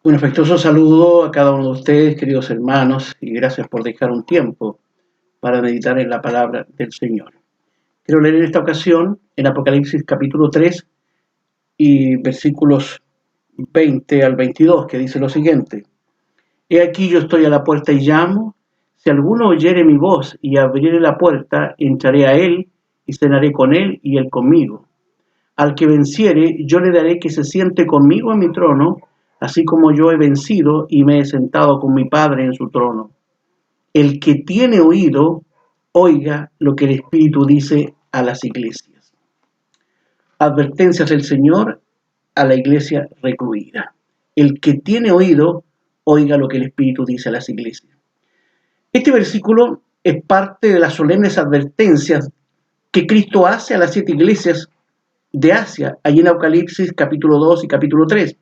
Un afectuoso saludo a cada uno de ustedes, queridos hermanos, y gracias por dejar un tiempo para meditar en la palabra del Señor. Quiero leer en esta ocasión en Apocalipsis capítulo 3 y versículos 20 al 22, que dice lo siguiente: He aquí yo estoy a la puerta y llamo. Si alguno oyere mi voz y abriere la puerta, entraré a él y cenaré con él y él conmigo. Al que venciere, yo le daré que se siente conmigo en mi trono, así como yo he vencido y me he sentado con mi Padre en su trono. El que tiene oído, oiga lo que el Espíritu dice a las iglesias. Advertencias del Señor a la iglesia recluida. El que tiene oído, oiga lo que el Espíritu dice a las iglesias. Este versículo es parte de las solemnes advertencias que Cristo hace a las 7 iglesias de Asia, allí en Apocalipsis capítulo 2 y capítulo 3,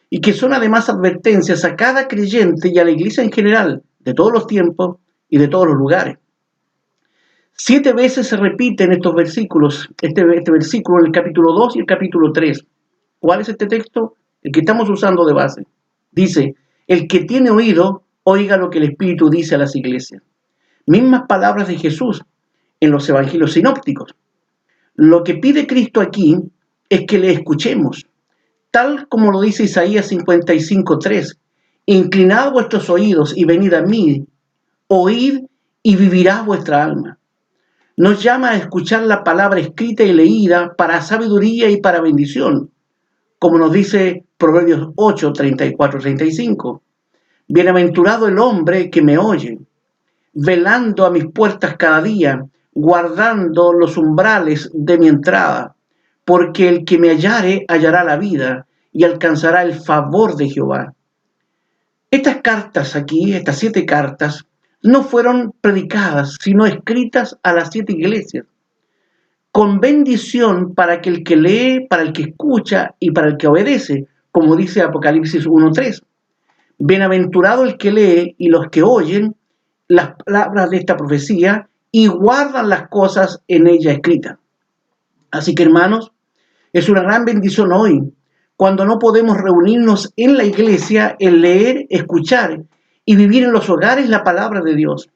y que son además advertencias a cada creyente y a la iglesia en general, de todos los tiempos y de todos los lugares. 7 veces se repiten estos versículos, este versículo en el capítulo 2 y el capítulo 3. ¿Cuál es este texto? El que estamos usando de base. Dice: el que tiene oído, oiga lo que el Espíritu dice a las iglesias. Mismas palabras de Jesús en los evangelios sinópticos. Lo que pide Cristo aquí es que le escuchemos, tal como lo dice Isaías 55:3. Inclinad vuestros oídos y venid a mí, oíd y vivirá vuestra alma. Nos llama a escuchar la palabra escrita y leída para sabiduría y para bendición, como nos dice Proverbios 8, 34, 35. Bienaventurado el hombre que me oye, velando a mis puertas cada día, guardando los umbrales de mi entrada, porque el que me hallare hallará la vida y alcanzará el favor de Jehová. Estas cartas aquí, estas 7 cartas, no fueron predicadas, sino escritas a las 7 iglesias, con bendición para el que lee, para el que escucha y para el que obedece, como dice Apocalipsis 1:3. Bienaventurado el que lee y los que oyen las palabras de esta profecía y guardan las cosas en ella escritas. Así que, hermanos, es una gran bendición hoy, cuando no podemos reunirnos en la iglesia, en leer, escuchar y vivir en los hogares la palabra de Dios.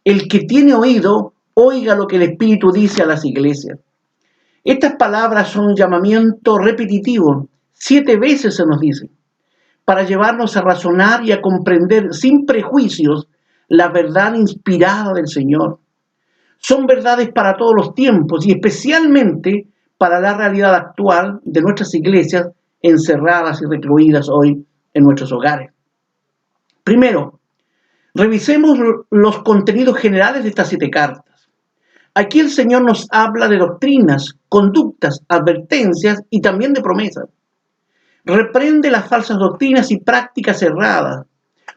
El que tiene oído, oiga lo que el Espíritu dice a las iglesias. Estas palabras son un llamamiento repetitivo, 7 veces se nos dice, para llevarnos a razonar y a comprender sin prejuicios la verdad inspirada del Señor. Son verdades para todos los tiempos y especialmente para la realidad actual de nuestras iglesias encerradas y recluidas hoy en nuestros hogares. Primero, revisemos los contenidos generales de estas 7 cartas. Aquí el Señor nos habla de doctrinas, conductas, advertencias y también de promesas. Reprende las falsas doctrinas y prácticas erradas.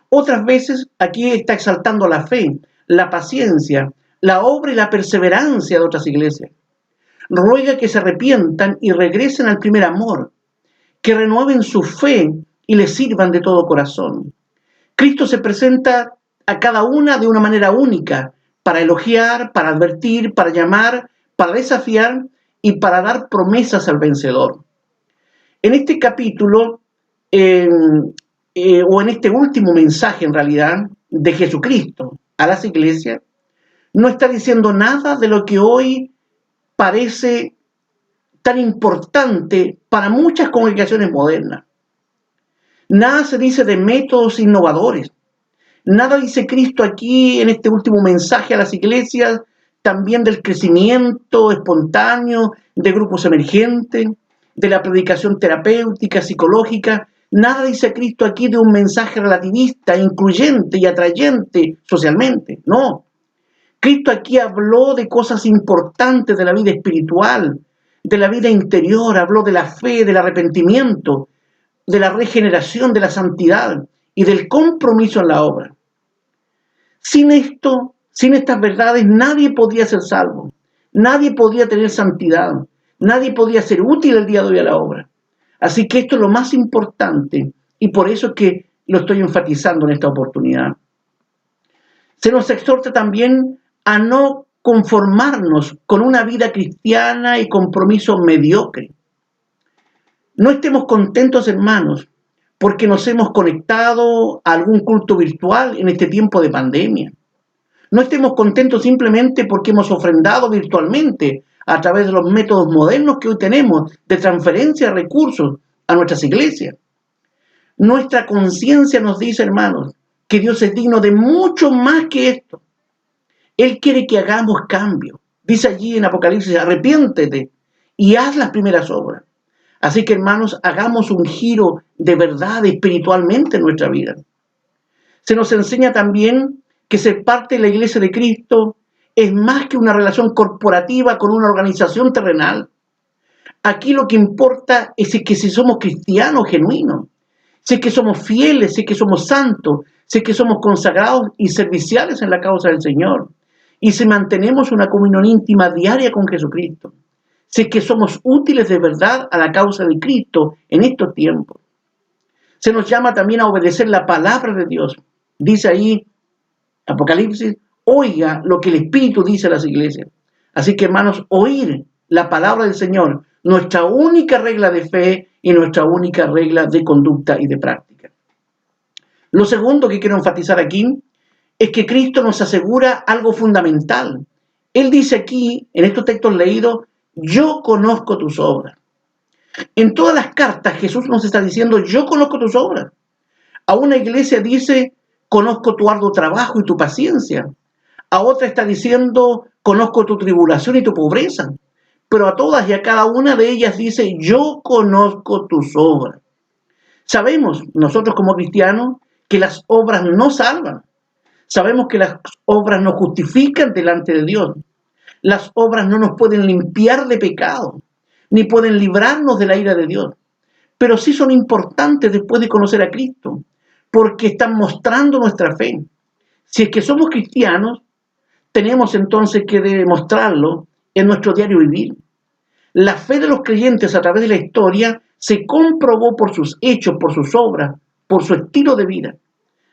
Otras veces aquí está exaltando la fe, la paciencia, la obra y la perseverancia de otras iglesias. Ruega que se arrepientan y regresen al primer amor, que renueven su fe y les sirvan de todo corazón. Cristo se presenta a cada una de una manera única, para elogiar, para advertir, para llamar, para desafiar y para dar promesas al vencedor. En este capítulo, o en este último mensaje en realidad, de Jesucristo a las iglesias, no está diciendo nada de lo que hoy parece tan importante para muchas congregaciones modernas. Nada se dice de métodos innovadores. Nada dice Cristo aquí en este último mensaje a las iglesias, también del crecimiento espontáneo, de grupos emergentes, de la predicación terapéutica, psicológica. Nada dice Cristo aquí de un mensaje relativista, incluyente y atrayente socialmente. No. Cristo aquí habló de cosas importantes de la vida espiritual, de la vida interior, habló de la fe, del arrepentimiento, de la regeneración, de la santidad y del compromiso en la obra. Sin esto, sin estas verdades, nadie podría ser salvo, nadie podría tener santidad, nadie podría ser útil el día de hoy a la obra. Así que esto es lo más importante y por eso es que lo estoy enfatizando en esta oportunidad. Se nos exhorta también a no conformarnos con una vida cristiana y compromiso mediocre. No estemos contentos, hermanos, porque nos hemos conectado a algún culto virtual en este tiempo de pandemia. No estemos contentos simplemente porque hemos ofrendado virtualmente a través de los métodos modernos que hoy tenemos de transferencia de recursos a nuestras iglesias. Nuestra conciencia nos dice, hermanos, que Dios es digno de mucho más que esto. Él quiere que hagamos cambio. Dice allí en Apocalipsis, arrepiéntete y haz las primeras obras. Así que, hermanos, hagamos un giro de verdad espiritualmente en nuestra vida. Se nos enseña también que ser parte de la iglesia de Cristo es más que una relación corporativa con una organización terrenal. Aquí lo que importa es que si somos cristianos genuinos, si es que somos fieles, si es que somos santos, si es que somos consagrados y serviciales en la causa del Señor, y si mantenemos una comunión íntima diaria con Jesucristo, si es que somos útiles de verdad a la causa de Cristo en estos tiempos. Se nos llama también a obedecer la palabra de Dios. Dice ahí Apocalipsis, oiga lo que el Espíritu dice a las iglesias. Así que, hermanos, oír la palabra del Señor, nuestra única regla de fe y nuestra única regla de conducta y de práctica. Lo segundo que quiero enfatizar aquí es que Cristo nos asegura algo fundamental. Él dice aquí, en estos textos leídos, yo conozco tus obras. En todas las cartas Jesús nos está diciendo, yo conozco tus obras. A una iglesia dice, conozco tu arduo trabajo y tu paciencia. A otra está diciendo, conozco tu tribulación y tu pobreza. Pero a todas y a cada una de ellas dice, yo conozco tus obras. Sabemos, nosotros como cristianos, que las obras no salvan. Sabemos que las obras nos justifican delante de Dios. Las obras no nos pueden limpiar de pecado, ni pueden librarnos de la ira de Dios. Pero sí son importantes después de conocer a Cristo, porque están mostrando nuestra fe. Si es que somos cristianos, tenemos entonces que demostrarlo en nuestro diario vivir. La fe de los creyentes a través de la historia se comprobó por sus hechos, por sus obras, por su estilo de vida.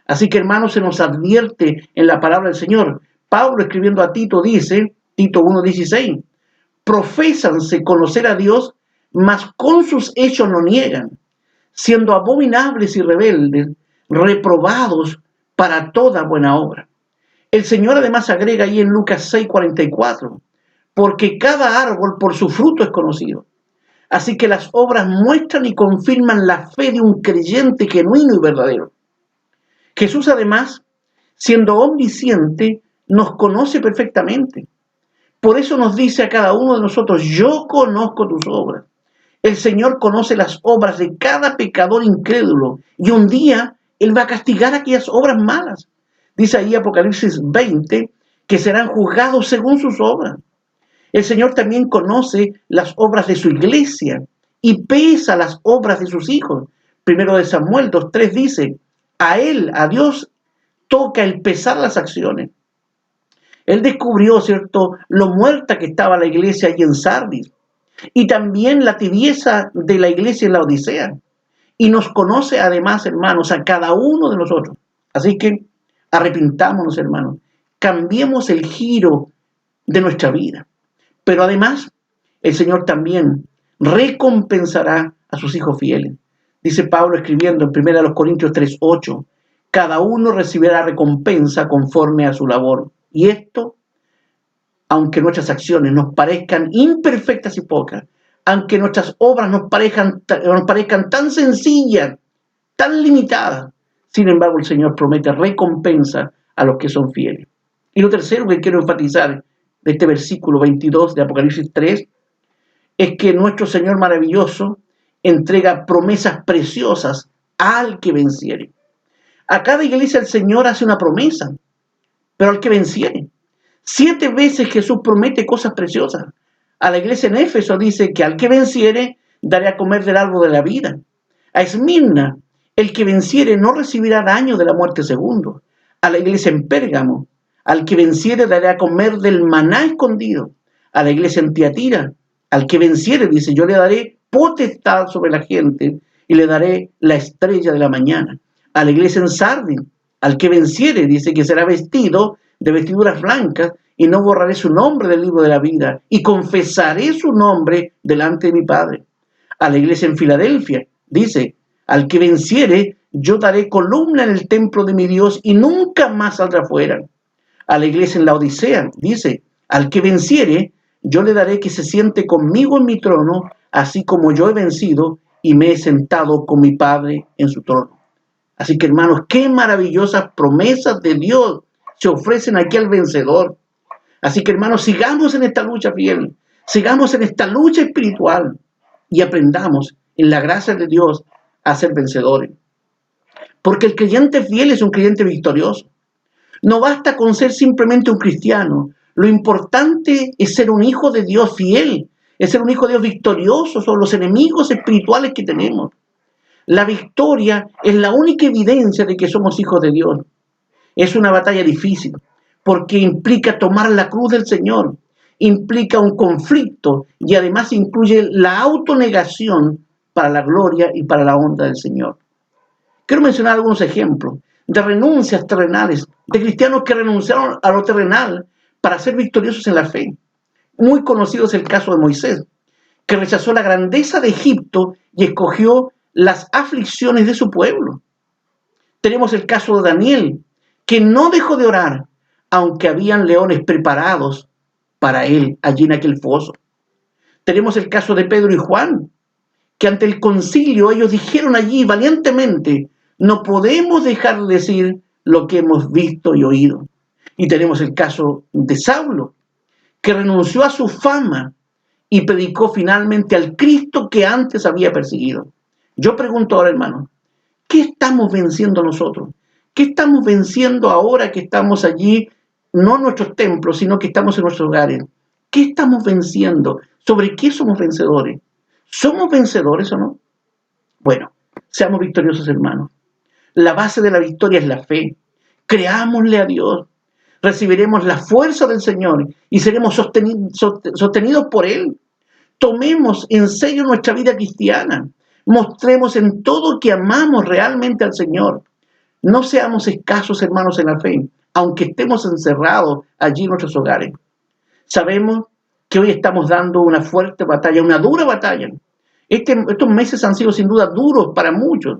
Así que, hermanos, se nos advierte en la palabra del Señor. Pablo, escribiendo a Tito, dice, Tito 1:16, profésanse conocer a Dios, mas con sus hechos lo niegan, siendo abominables y rebeldes, reprobados para toda buena obra. El Señor además agrega ahí en Lucas 6:44, porque cada árbol por su fruto es conocido. Así que las obras muestran y confirman la fe de un creyente genuino y verdadero. Jesús además, siendo omnisciente, nos conoce perfectamente. Por eso nos dice a cada uno de nosotros, yo conozco tus obras. El Señor conoce las obras de cada pecador incrédulo y un día Él va a castigar aquellas obras malas. Dice ahí Apocalipsis 20 que serán juzgados según sus obras. El Señor también conoce las obras de su iglesia y pesa las obras de sus hijos. Primero de Samuel 2:3 dice, a Él, a Dios, toca el pesar las acciones. Él descubrió, ¿cierto?, lo muerta que estaba la iglesia allí en Sardis y también la tibieza de la iglesia en la Odisea. Y nos conoce además, hermanos, a cada uno de nosotros. Así que arrepintámonos, hermanos. Cambiemos el giro de nuestra vida. Pero además, el Señor también recompensará a sus hijos fieles. Dice Pablo escribiendo en 1 Corintios 3:8, cada uno recibirá recompensa conforme a su labor. Y esto, aunque nuestras acciones nos parezcan imperfectas y pocas, aunque nuestras obras nos parezcan tan sencillas, tan limitadas, sin embargo el Señor promete recompensa a los que son fieles. Y lo tercero que quiero enfatizar de este versículo 22 de Apocalipsis 3 es que nuestro Señor maravilloso entrega promesas preciosas al que venciere. A cada iglesia el Señor hace una promesa, pero al que venciere. 7 veces Jesús promete cosas preciosas. A la iglesia en Éfeso dice que al que venciere daré a comer del árbol de la vida. A Esmirna, el que venciere no recibirá daño de la muerte segundo. A la iglesia en Pérgamo, al que venciere daré a comer del maná escondido. A la iglesia en Tiatira, al que venciere, dice, yo le daré potestad sobre la gente y le daré la estrella de la mañana. A la iglesia en Sardis, al que venciere, dice que será vestido de vestiduras blancas y no borraré su nombre del libro de la vida y confesaré su nombre delante de mi Padre. A la iglesia en Filadelfia, dice, Al que venciere, yo daré columna en el templo de mi Dios y nunca más saldrá fuera. A la iglesia en la Odisea dice, al que venciere, yo le daré que se siente conmigo en mi trono, así como yo he vencido y me he sentado con mi Padre en su trono. Así que, hermanos, qué maravillosas promesas de Dios se ofrecen aquí al vencedor. Así que, hermanos, sigamos en esta lucha fiel, sigamos en esta lucha espiritual y aprendamos en la gracia de Dios a ser vencedores. Porque el creyente fiel es un creyente victorioso. No basta con ser simplemente un cristiano. Lo importante es ser un hijo de Dios fiel, es ser un hijo de Dios victorioso sobre los enemigos espirituales que tenemos. La victoria es la única evidencia de que somos hijos de Dios. Es una batalla difícil, porque implica tomar la cruz del Señor, implica un conflicto y además incluye la autonegación para la gloria y para la honra del Señor. Quiero mencionar algunos ejemplos de renuncias terrenales, de cristianos que renunciaron a lo terrenal para ser victoriosos en la fe. Muy conocido es el caso de Moisés, que rechazó la grandeza de Egipto y escogió las aflicciones de su pueblo. Tenemos el caso de Daniel, que no dejó de orar, aunque habían leones preparados para él allí en aquel foso. Tenemos el caso de Pedro y Juan, que ante el concilio ellos dijeron allí valientemente, no podemos dejar de decir lo que hemos visto y oído. Y tenemos el caso de Saulo, que renunció a su fama y predicó finalmente al Cristo que antes había perseguido. Yo pregunto ahora, hermano, ¿qué estamos venciendo nosotros? ¿Qué estamos venciendo ahora que estamos allí, no en nuestros templos, sino que estamos en nuestros hogares? ¿Qué estamos venciendo? ¿Sobre qué somos vencedores? ¿Somos vencedores o no? Bueno, seamos victoriosos, hermanos. La base de la victoria es la fe. Creámosle a Dios. Recibiremos la fuerza del Señor y seremos sostenidos por Él. Tomemos en serio nuestra vida cristiana. Mostremos en todo que amamos realmente al Señor. No seamos escasos, hermanos, en la fe, aunque estemos encerrados allí en nuestros hogares. Sabemos que hoy estamos dando una fuerte batalla, una dura batalla. Estos meses han sido sin duda duros para muchos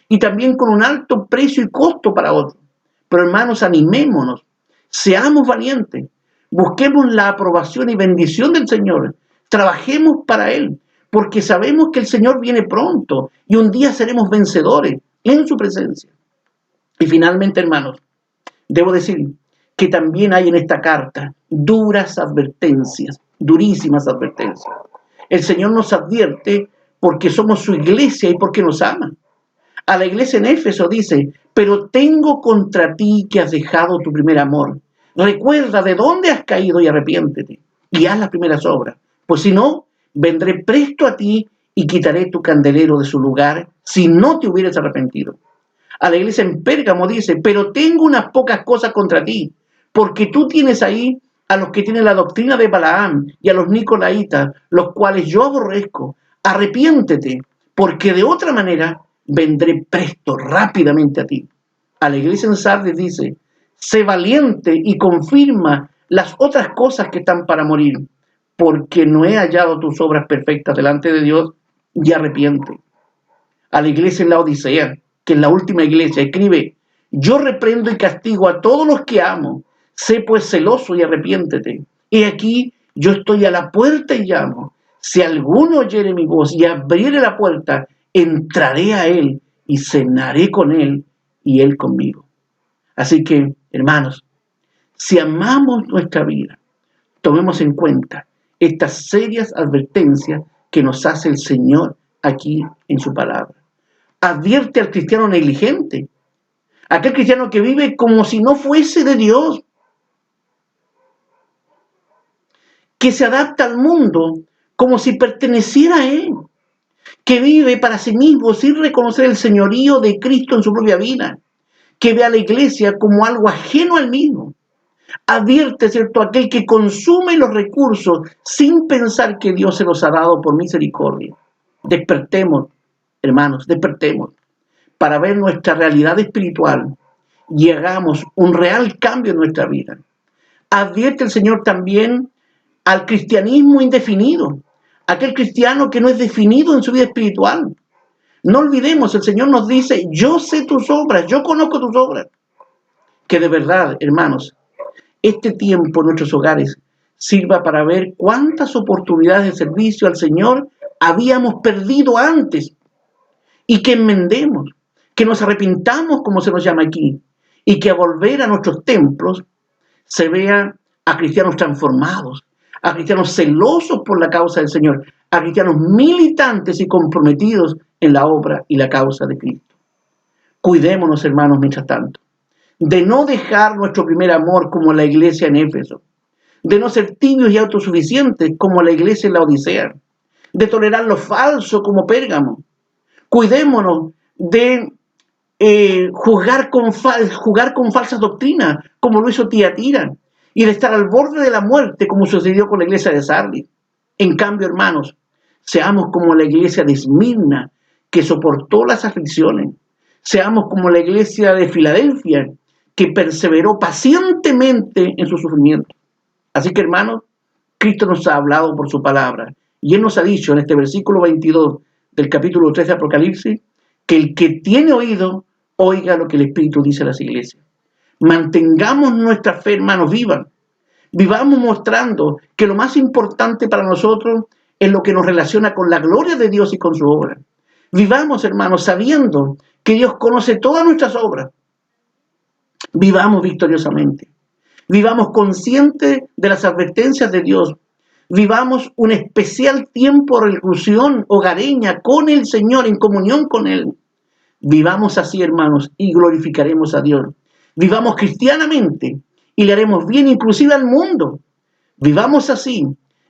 y también con un alto precio y costo para otros. Pero, hermanos, animémonos, seamos valientes, busquemos la aprobación y bendición del Señor, trabajemos para Él, porque sabemos que el Señor viene pronto y un día seremos vencedores en su presencia. Y finalmente, hermanos, debo decir que también hay en esta carta duras advertencias, durísimas advertencias. El Señor nos advierte porque somos su iglesia y porque nos ama. A la iglesia en Éfeso dice, pero tengo contra ti que has dejado tu primer amor. Recuerda de dónde has caído y arrepiéntete y haz las primeras obras. Pues si no, vendré presto a ti y quitaré tu candelero de su lugar si no te hubieras arrepentido. A la iglesia en Pérgamo dice, pero tengo unas pocas cosas contra ti, porque tú tienes ahí a los que tienen la doctrina de Balaam y a los nicolaitas, los cuales yo aborrezco. Arrepiéntete, porque de otra manera vendré presto, rápidamente a ti. A la iglesia en Sardis dice, sé valiente y confirma las otras cosas que están para morir, porque no he hallado tus obras perfectas delante de Dios, y arrepiente. A la iglesia en la Odisea, que es la última iglesia, escribe, yo reprendo y castigo a todos los que amo, sé pues celoso y arrepiéntete. He aquí, yo estoy a la puerta y llamo. Si alguno oyere mi voz y abriere la puerta, entraré a él y cenaré con él y él conmigo. Así que, hermanos, si amamos nuestra vida, tomemos en cuenta estas serias advertencias que nos hace el Señor aquí en su palabra. Advierte al cristiano negligente, aquel cristiano que vive como si no fuese de Dios, que se adapta al mundo como si perteneciera a Él, que vive para sí mismo sin reconocer el señorío de Cristo en su propia vida, que ve a la iglesia como algo ajeno al mismo. Advierte, ¿cierto?, aquel que consume los recursos sin pensar que Dios se los ha dado por misericordia. Despertemos, hermanos, despertemos para ver nuestra realidad espiritual y hagamos un real cambio en nuestra vida. Advierte el Señor también al cristianismo indefinido, aquel cristiano que no es definido en su vida espiritual. No olvidemos, el Señor nos dice, yo sé tus obras, yo conozco tus obras. Que de verdad, hermanos, este tiempo en nuestros hogares sirva para ver cuántas oportunidades de servicio al Señor habíamos perdido antes y que enmendemos, que nos arrepintamos, como se nos llama aquí, y que a volver a nuestros templos se vea a cristianos transformados, a cristianos celosos por la causa del Señor, a cristianos militantes y comprometidos en la obra y la causa de Cristo. Cuidémonos, hermanos, mientras tanto, de no dejar nuestro primer amor como la iglesia en Éfeso, de no ser tibios y autosuficientes como la iglesia en la Odisea, de tolerar lo falso como Pérgamo. Cuidémonos de jugar con falsas doctrinas como lo hizo Tiatira y de estar al borde de la muerte como sucedió con la iglesia de Sardis. En cambio, hermanos, seamos como la iglesia de Esmirna, que soportó las aflicciones. Seamos como la iglesia de Filadelfia, que perseveró pacientemente en su sufrimiento. Así que, hermanos, Cristo nos ha hablado por su palabra. Y Él nos ha dicho en este versículo 22 del capítulo 3 de Apocalipsis, que el que tiene oído, oiga lo que el Espíritu dice a las iglesias. Mantengamos nuestra fe, hermanos, viva. Vivamos mostrando que lo más importante para nosotros es lo que nos relaciona con la gloria de Dios y con su obra. Vivamos, hermanos, sabiendo que Dios conoce todas nuestras obras. Vivamos victoriosamente. Vivamos conscientes de las advertencias de Dios. Vivamos un especial tiempo de reclusión hogareña con el Señor, en comunión con Él. Vivamos así, hermanos, y glorificaremos a Dios. Vivamos cristianamente y le haremos bien inclusive al mundo. Vivamos así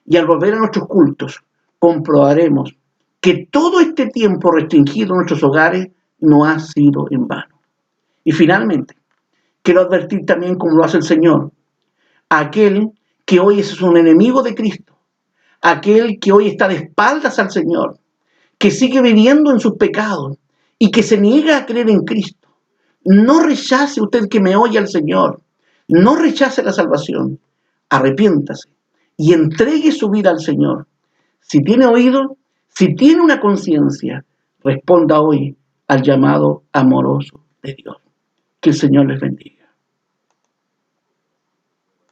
y al volver a nuestros cultos comprobaremos que todo este tiempo restringido en nuestros hogares no ha sido en vano. Y finalmente, quiero advertir también, como lo hace el Señor, a aquel que hoy es un enemigo de Cristo, aquel que hoy está de espaldas al Señor, que sigue viviendo en sus pecados y que se niega a creer en Cristo. No rechace usted que me oye al Señor, no rechace la salvación, arrepiéntase y entregue su vida al Señor. Si tiene oído, si tiene una conciencia, responda hoy al llamado amoroso de Dios. Que el Señor les bendiga.